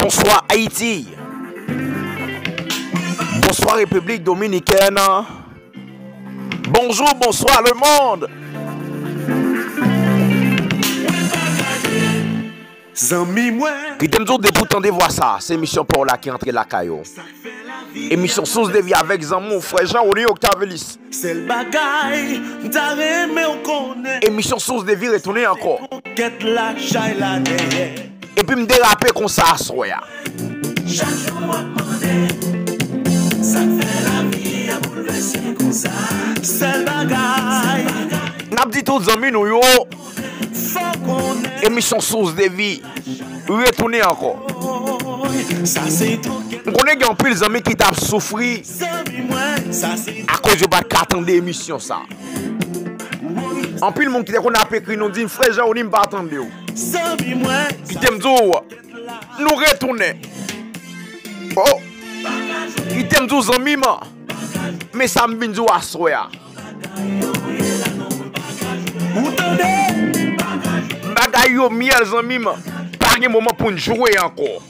Bonsoir Haïti. Bonsoir République Dominicaine. Bonjour, bonsoir le monde. Qui t'aime toujours debout, tendez voir ça. C'est émission Paula qui entre la caillou. Émission Source de vie avec Zamon, frère Jean-Oli Octavelis. C'est le bagaille, t'arrêtes mais on connaît. Émission Source de vie retournée encore. Quête la chaille la derrière. Et puis me déraper comme ça à soya. Chaque jour moi demandé, ça fait la vie à bouleverser comme ça. C'est le bagaille. N'a dit tous les amis nous yo. Faut qu'on ait. Émission Source de vie retournée encore. Ça c'est tout. On connaît qu'il y a un peu les amis qui t'ont souffert à cause de pas attendre l'émission ça. En plus le monde qui a écrit nous dit frère Jean on ne pas attendre. Qui t'aime dire nous retourner. Oh. Qui t'aime dire amis mais ça me vient dire à soya. Bagay yo miel amis pas de moment pour jouer encore.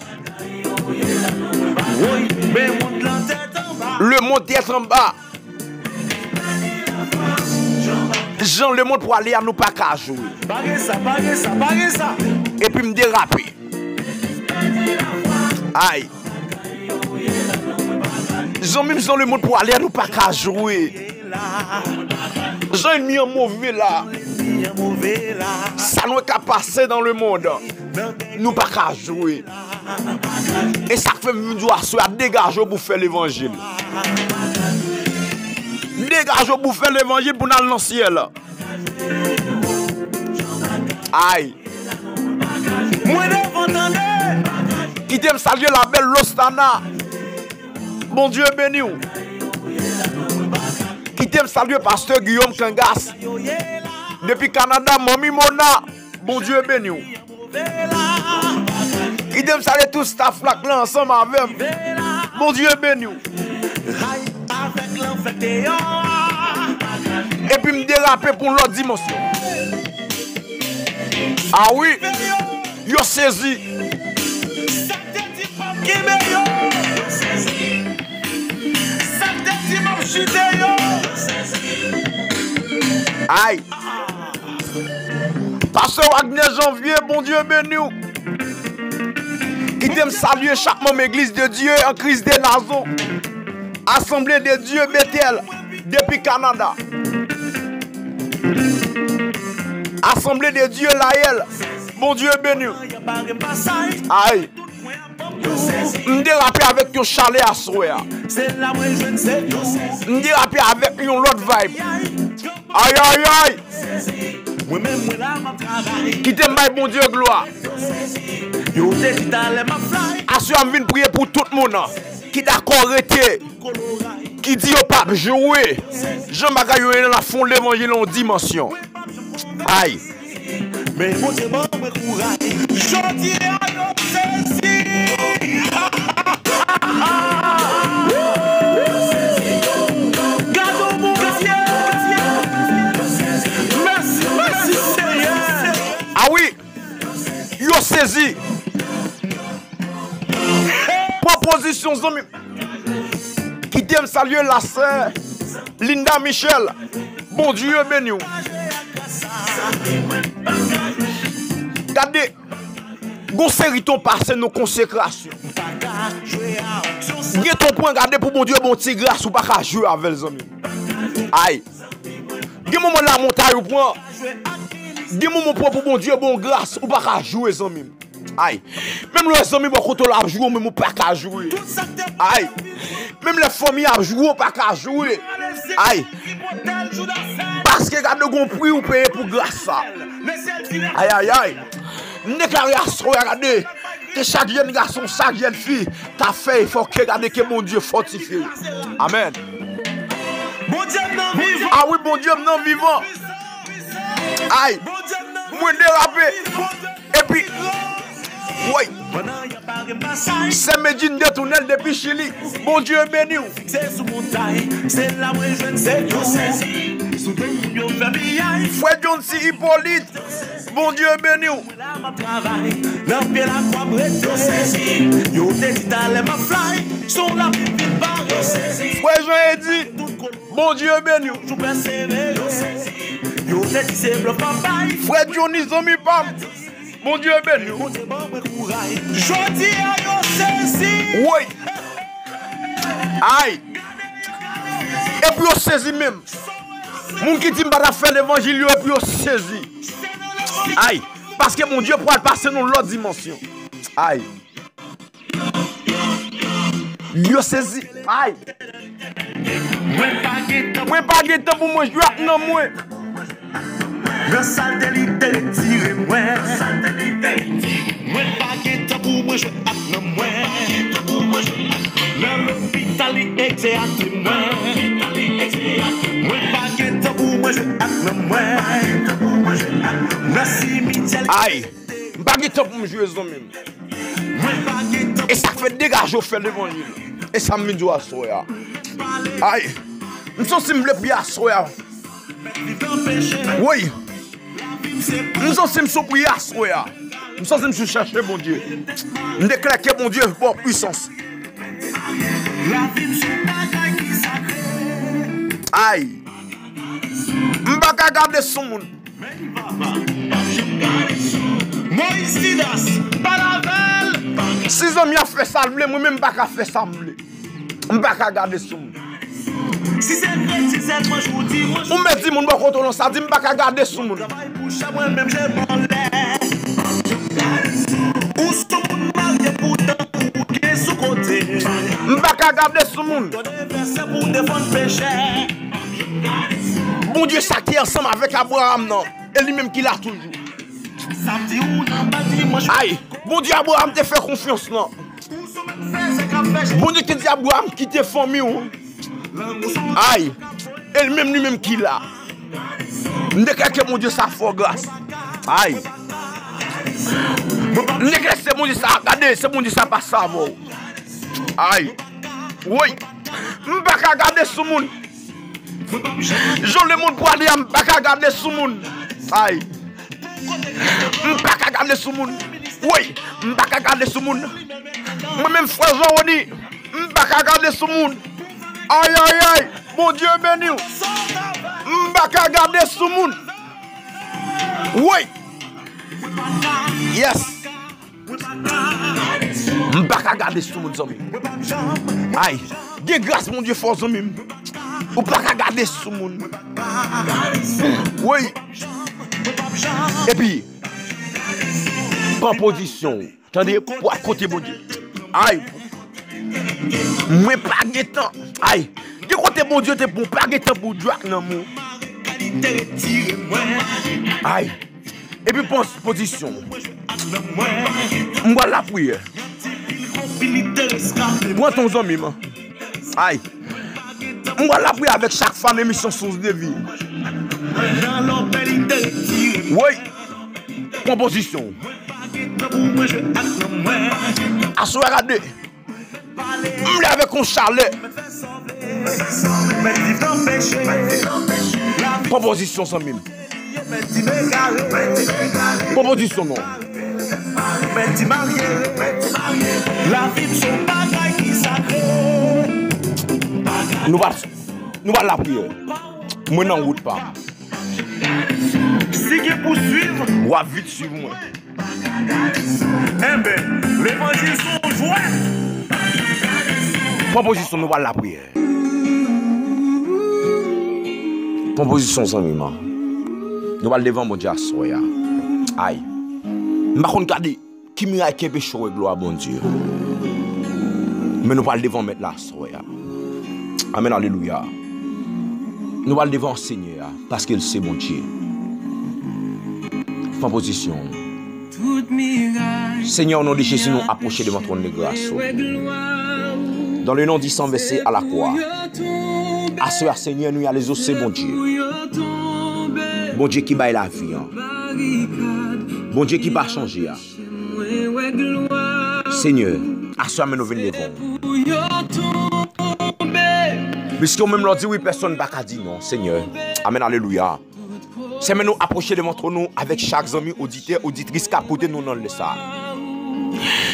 Le monde est en bas. Jean, le monde pour aller à nous pas qu'à jouer. Et puis me déraper. Aïe. Jean, même Jean, le monde pour aller à nous pas qu'à jouer. Jean, il mis un mauvais là. Ça nous est passé dans le monde. Nous pas qu'à jouer. Et ça fait nous à dégager pour faire l'évangile. Dégager pour faire l'évangile pour nous dans le ciel. Aïe. Qui t'aime saluer la belle Lostana. Bon Dieu béni. Qui t'aime saluer pasteur Guillaume Kangas. Depuis Canada, Mami Mona. Bon Dieu béni. Qui t'aime saluer tout staff là ensemble avec. Bon Dieu béni. Et puis me déraper pour l'autre dimension. Ah oui, yo saisi. Aïe. Pasteur Wagner Janvier, bon Dieu béni. Qui t'aime saluer chaque membre église de Dieu en crise des nations. Assemblée de Dieu Bethel depuis Canada. Assemblée de Dieu Laël. Bon Dieu béni. Aïe. M'déraper avec un chalet à soya. M'déraper avec une autre vibe. Aïe aïe aïe. Qui t'aime bon Dieu gloire. Assure me prier pour tout le monde qui d'accord arrêté. Qui dit au pape jouer. Jean Bagayo dans la fond l'évangile en dimension. Aïe. Mais mon Dieu m'a courage. Je dis à ah oui. Yo saisi. Proposition qui t'aime saluer la sœur Linda Michel. Bon Dieu béni. Regardez, gon série ton passé nos consécrations. Gen ton point garder pour bon Dieu bon petit grâce ou pas qu'à jouer avec les amis. Aïe. Gen moment la montagne ou point. Gen moment pour bon Dieu bon grâce ou pas qu'à jouer les amis. Aïe. Même les amis bon côté la jouer même pas qu'à jouer. Aïe. Même les familles à jouer pas qu'à jouer. Aïe. Parce que quand on prix ou payer pour grâce ça. Aïe aïe aïe. Déclaration regardez que chaque jeune garçon, chaque jeune fille t'a fait il faut que regarder que mon Dieu fortifie. Amen. Ah oui bon Dieu non vivant. Aïe. Moi déraper. Et puis oui. C'est Medine de tunnel depuis Chili. Bon Dieu béni. C'est la jeune, c'est Frère John C. Hippolyte. Bon Dieu béni. Là m'a travail, dans pied la croix brette. Yo te dit d'aller ma fly, son la pipine barre. Frère Jean dit, bon Dieu béni. Je persévère. Yo te dit c'est bluff papaye. Frère Johnny Zomi Pam, bon Dieu béni. Jodi a yo saisi. Oui. Aïe. Et puis on saisit même. Moun qui dit m'pa faire l'évangile et puis on saisit. Aïe. Parce que mon Dieu pourra passer dans l'autre dimension. Aïe. Yo saisi. Aïe. Moi pas de temps pour moi jouer non moi. Dans salle de l'idée tiré moi. Moi pas de temps pour moi jouer non moi. Dans l'hôpital exéate moi. Moi pas de temps pour moi jouer non moi. Dans cimetière. Aïe. Pas de temps pour me jouer ça même. Et ça fait dégager au fait l'évangile. Et ça me dit à soya. Aïe. Nous sommes simple puis à soya. Oui. Nous sommes surpris à soya. Nous sommes chercher mon Dieu. Nous déclarons que mon Dieu est pour puissance. Aïe. M'baka garder son monde. Moïse Didas, Palavel. Si hommes a fait ça, moi-même m'baka faire ça. M'baka garder son monde. Si c'est vrai, si c'est moi je vous dis, moi je ou me dit mon bon contrôle ça dit m'baka garder son monde. travaille pour chaque moi-même j'ai mon lait. Ou ce monde marié pourtant ou qui est sous côté. M'baka garder son monde. Donner verset pour défendre péché. Bon Dieu ça qui est ensemble avec Abraham non. Et lui-même qui l'a toujours. Samedi ou n'a pas dit moi je. Aïe, bon Dieu Abraham te fait confiance non. Bon Dieu qui dit Abraham qui te famille. Aïe, et lui-même qui l'a. N'déclare mon Dieu ça fort grâce. Aïe. N'déclare c'est mon Dieu ça, regardez, c'est mon Dieu ça pas ça. Aïe. Oui. M'baka regarder sous moun. Jean le monde pour aller m'baka regarder sous moun. Aïe. M'baka regarder sous moun. Oui, m'baka regarder sous moun. Moi-même frère Jean on dit m'baka regarder sous moun. Aïe aïe aïe, mon Dieu béni. M'baka regarder sous moun. Oui. Yes. M'baka regarder sous moun zami. Aïe, de grâce mon Dieu fort zami. Ou pas regarder sous moun. Oui. Et puis prends position. Attendez pour côté mon Dieu. Aïe. Moi pas de temps. Aïe. De côté mon Dieu t'es pour pas de temps pour Dieu non mon. Aïe. Et puis pense position. Moi la prière. Prends ton ami man. Aïe. Moi la prière avec chaque femme émission source de vie. Oui. Prends position. Assoir à deux. M'le avec un charlet. Proposition sans mime. Proposition non. Nous va la prière. Moi n'en route pas. Si qui poursuivre, On va vite suivre moi. eh ben, l'évangile sont joints. Proposition nous va la prière. Proposition sans mime. Nous va devant mon Dieu à soya. Aïe. M'pa konn garder qui miracle qui péché gloire bon Dieu. Mais nous va devant mettre la soya. Amen alléluia. Nous va devant Seigneur parce qu'il sait bon Dieu. Proposition. Seigneur, nous de Jésus nous approcher devant ton grâce. Dans le nom du sang versé à la croix. À ce Seigneur, nous y a les os, bon Dieu. Bon Dieu qui baille la vie. Bon Dieu qui va changer. Seigneur, à ce nous venons devant. Puisque même leur dit oui, personne ne va dire non, Seigneur. Amen, alléluia. C'est nous approcher devant nous avec chaque ami auditeur, auditrice qui a côté nous dans le ça.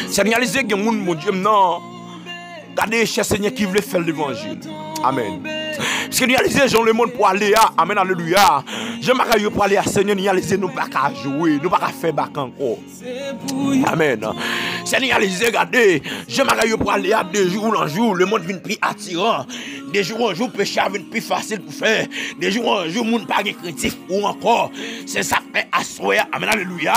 C'est réaliser que mon Dieu, non. Regardez, cher Seigneur, qui veut faire l'évangile. Amen. Parce que réaliser, Jean le monde pour aller à. Amen, alléluia. J'aimerais pour aller à Seigneur, réaliser, nous pas qu'à jouer, nous pas qu'à faire bac encore. Amen. C'est réaliser, regardez, j'aimerais pour aller à de jour en jour, le monde vient plus attirant. De jour en jour, péché vient plus facile pour faire. De jour en jour, monde pas critique ou encore. C'est ça fait assoyer. Amen, alléluia.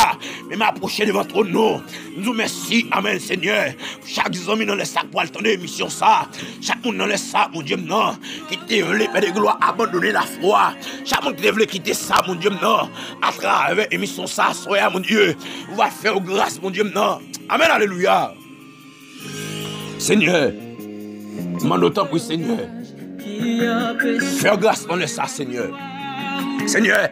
Mais m'approcher devant ton nom. Nous merci, amen, Seigneur. Chaque homme dans le sac pour attendre l'émission ça. Chaque monde dans le sac, mon Dieu, non. Qui te veut, Père de gloire, abandonner la foi. Chaque monde qui veut quitter ça, mon Dieu, non. À travers l'émission ça, soyez, mon Dieu. On va faire grâce, mon Dieu, non. Amen, alléluia. Seigneur, demande autant pour Seigneur. Faire grâce dans le ça, Seigneur. Seigneur,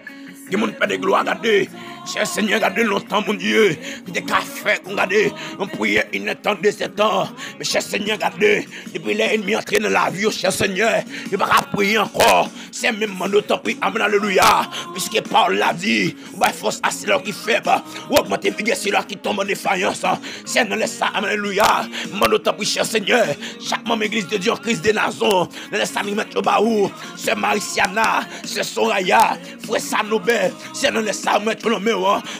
que mon Père de gloire, regardez. Cher Seigneur, regardez longtemps, mon Dieu. Des cafés, regardez. On priait une temps de 7 ans. Mais cher Seigneur, regardez. Depuis l'ennemi entré dans la vie, cher Seigneur. Il va pas prier encore. C'est même mon autant prix. Amen, alléluia. Puisque Paul l'a dit. On va force à celui qui fait. Ou augmenter vigueur celui qui tombe en défaillance. C'est dans le ça, amen, alléluia. Mon autant prix, cher Seigneur. Chaque membre église de Dieu en crise des nations. Dans le ça, mettre au baou. C'est Mariciana. C'est Soraya. Frère Sanobé. C'est dans le ça, mettre au nom.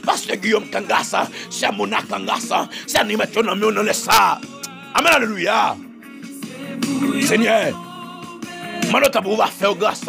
Parce que Guillaume Kangasa, c'est Mona Kangasa, c'est animation dans le ça. Amen, alléluia. Seigneur, maintenant, va faire grâce.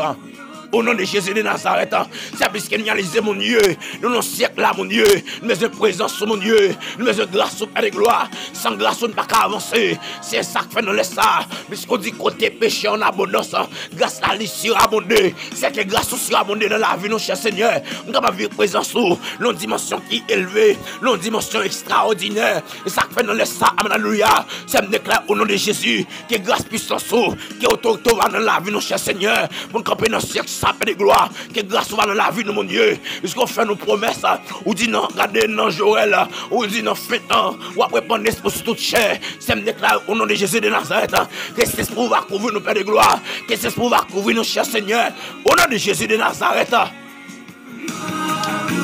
Au nom de Jésus de Nazareth, c'est parce qu'il y a les mon Dieu, nous nos siècles là, mon Dieu, nous avons présence, mon Dieu, nous avons grâce au Père de gloire, sans grâce, on ne peut pas avancer. C'est ça que fait nous laisser ça, puisqu'on dit côté péché en abondance, grâce à l'issue surabondée, c'est que grâce au surabondée dans la vie, nos chers Seigneur, nous avons vivre présence, une dimension qui est élevée, une dimension extraordinaire, et ça que fait nous laisser ça, amen, alléluia, c'est me déclare au nom de Jésus, que grâce puissance, que autorité va dans la vie, nos chers Seigneur, pour camper dans le siècle. Ça fait de gloire, que grâce va dans la vie de mon Dieu. Puisqu'on fait nos promesses, ou dit non, regardez non Joël, ou dit non fait temps, ou après prendre l'esprit sur toute chair. C'est me déclare au nom de Jésus de Nazareth, que cet esprit va couvrir nos pères de gloire, que cet esprit va couvrir nos chers Seigneur, au nom de Jésus de Nazareth.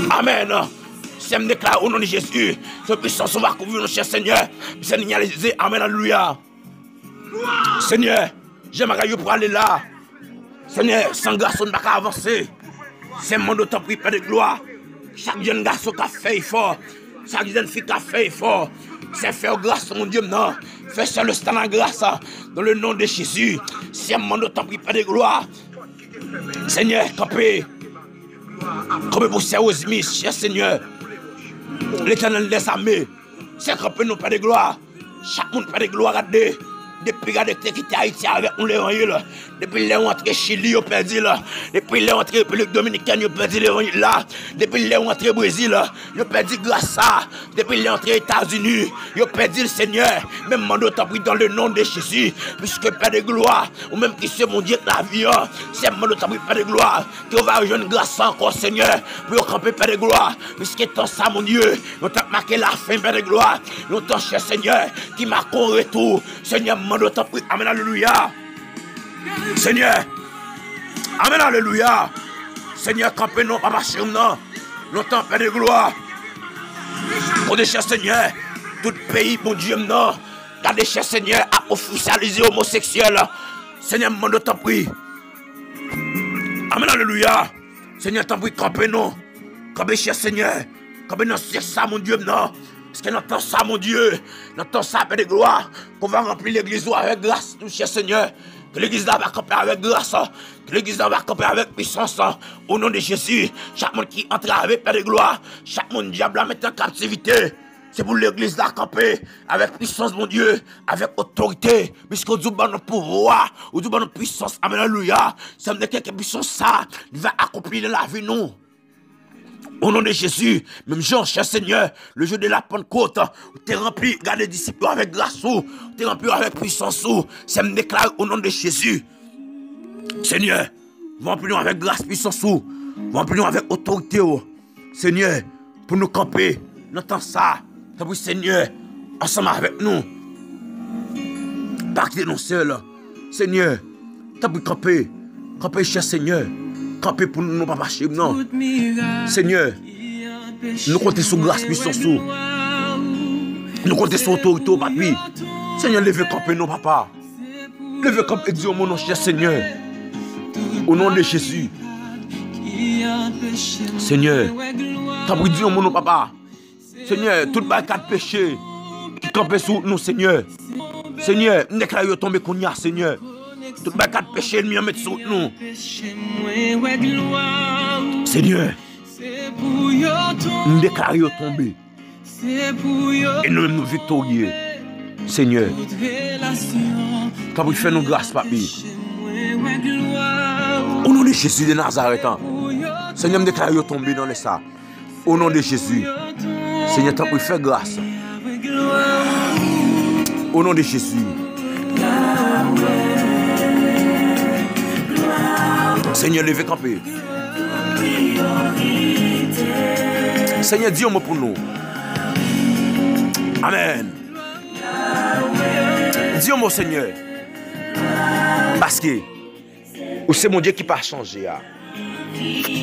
Amen. C'est me déclare au nom de Jésus, que puissance va couvrir nos chers Seigneur. Seigneur, amen, alléluia. Seigneur, j'aimerais pour aller là. Seigneur, sans grâce, on ne peut pas avancer. C'est mon autant pris, Père de gloire. Chaque jeune garçon qui a fait fort, chaque jeune fille qui a fait fort, c'est faire grâce, mon Dieu, non. Fais sur le stand en grâce, dans le nom de Jésus. C'est mon autant pris, Père de gloire. Seigneur, campez. Campez pour sérieusement, cher Seigneur. L'Éternel des armées, c'est camper nos Père de gloire. Chaque monde, Père de gloire, regardez. Depuis que tu as Haïti avec nous, depuis les entrées Chili, ils ont perdu là. Depuis les entrées République Dominicaine, ils ont perdu l'évangile là. Depuis les entrées Brésil, ils ont perdu grâce à. Depuis les entrées États-Unis, ils ont perdu le Seigneur. Même mandat t'a pris dans le nom de Jésus, puisque Père de gloire, ou même qui se mon Dieu la vie, c'est mandat t'a pris Père de gloire, qui va rejoindre grâce encore Seigneur, pour camper Père de gloire, puisque tant ça mon Dieu, nous t'a marqué la fin Père de gloire, nous t'a cher Seigneur, qui marque au retour, Seigneur. Amen, alléluia. Seigneur, amen, alléluia. Seigneur, campez non, pas marcher non. Longtemps, Père de gloire. Pour des chers Seigneur, tout pays, mon Dieu, non. Gardez, chers Seigneur, à officialiser homosexuel. Seigneur, mon t'en prie. Amen, alléluia. Seigneur, t'en prie, campez non. Campez, chers Seigneur. Campez non, c'est ça, mon Dieu, non. Parce que nous ça, mon Dieu, nous ça, Père de gloire, qu'on va remplir l'église avec grâce, tout cher Seigneur. Que l'église va camper avec grâce, que l'église va camper avec puissance, au nom de Jésus. Chaque monde qui entre avec Père de gloire, chaque monde diable à mettre en captivité. C'est pour l'église là camper avec puissance, mon Dieu, avec autorité, puisqu'on dit notre pouvoir, on dit notre puissance, amen, alléluia. Ça me dit que puissance ça, il va accomplir la vie, nous. Au nom de Jésus, même Jean, cher Seigneur, le jour de la Pentecôte, tu es rempli, regarde les disciples avec grâce, tu es rempli avec puissance, ça me déclare au nom de Jésus. Seigneur, remplis-nous avec grâce, puissance, remplis-nous avec autorité, Seigneur, pour nous camper, nous entendons ça, Seigneur, ensemble avec nous, pas que nous seuls, Seigneur, t'as pu camper, cher Seigneur, camper pour nous, papa, chez non. Seigneur, nous comptons sur grâce, puissance. Nous comptons sur autorité, papi. Seigneur, levez camper nous, papa. Levez camper, dis au mon nom, cher Seigneur. Au nom de Jésus. Seigneur, t'as pris Dieu mon nom, papa. Seigneur, tout le cas de péché qui campait sous nous, Seigneur. Seigneur, nous déclarons tomber qu'on y a, Seigneur. Tout le cas de péché, nous mettons sous nous. Seigneur, nous déclarons tomber. Et nous nous victorieux. Seigneur, t'as pris faire nous grâce, papi. Au nom de Jésus de Nazareth. Seigneur, me déclare tomber dans les sables. Au nom de Jésus. Seigneur, t'as pris faire grâce. Au nom de Jésus. Seigneur, levez camper. Seigneur, dis un mot pour nous. Amen. Dis un mot, Seigneur. Parce que c'est mon Dieu qui n'a pas changé.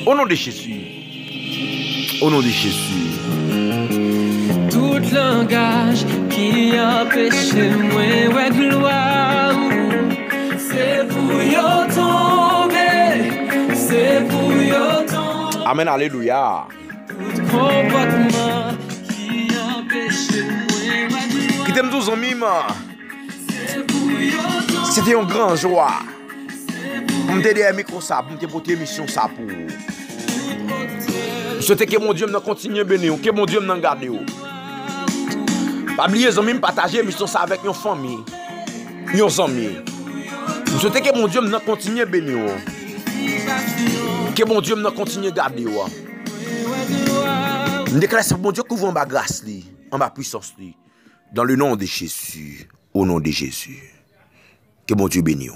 Au nom de Jésus. Au nom de Jésus. Tout langage qui empêche moi, ouais, gloire. C'est pour yo tomber. C'est pour yo tomber. Amen, alléluia. Tout comportement qui empêche moi, ouais, gloire. Qui t'aime 12 ans, mime. C'était une grande joie. Pour me aider à micro ça, pour me porter émission ça pour. Je souhaite que mon Dieu me continue à bénir, que mon Dieu me garde. Pas oublier les amis partager émission ça avec une famille, nos amis. Je souhaite que mon Dieu me continue à bénir. Que mon Dieu me continue à garder. Je déclare que mon Dieu couvre en bas grâce, en bas puissance. Dans le nom de Jésus, au nom de Jésus. Que mon Dieu bénisse.